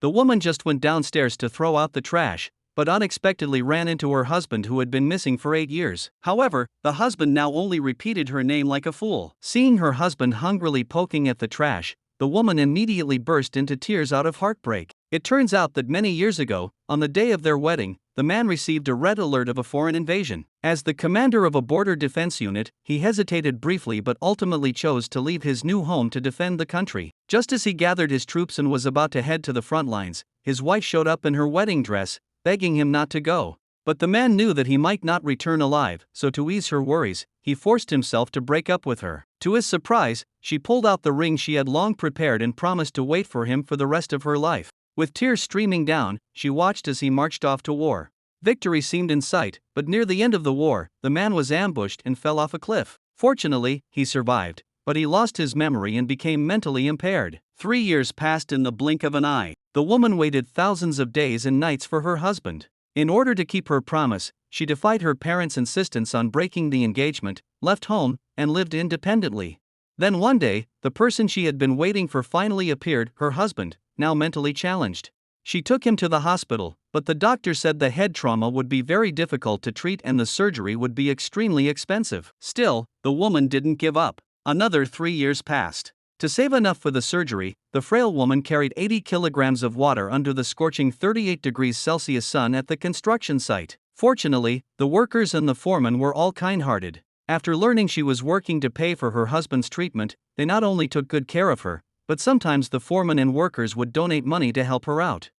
The woman just went downstairs to throw out the trash, but unexpectedly ran into her husband who had been missing for 8 years. However, the husband now only repeated her name like a fool. Seeing her husband hungrily poking at the trash, the woman immediately burst into tears out of heartbreak. It turns out that many years ago, on the day of their wedding, the man received a red alert of a foreign invasion. As the commander of a border defense unit, he hesitated briefly but ultimately chose to leave his new home to defend the country. Just as he gathered his troops and was about to head to the front lines, his wife showed up in her wedding dress, begging him not to go. But the man knew that he might not return alive, so to ease her worries, he forced himself to break up with her. To his surprise, she pulled out the ring she had long prepared and promised to wait for him for the rest of her life. With tears streaming down, she watched as he marched off to war. Victory seemed in sight, but near the end of the war, the man was ambushed and fell off a cliff. Fortunately, he survived, but he lost his memory and became mentally impaired. 3 years passed in the blink of an eye. The woman waited thousands of days and nights for her husband. In order to keep her promise, she defied her parents' insistence on breaking the engagement, left home, and lived independently. Then one day, the person she had been waiting for finally appeared, her husband, now mentally challenged. She took him to the hospital, but the doctor said the head trauma would be very difficult to treat and the surgery would be extremely expensive. Still, the woman didn't give up. Another 3 years passed. To save enough for the surgery, the frail woman carried 80 kilograms of water under the scorching 38 degrees Celsius sun at the construction site. Fortunately, the workers and the foreman were all kind-hearted. After learning she was working to pay for her husband's treatment, they not only took good care of her, but sometimes the foreman and workers would donate money to help her out.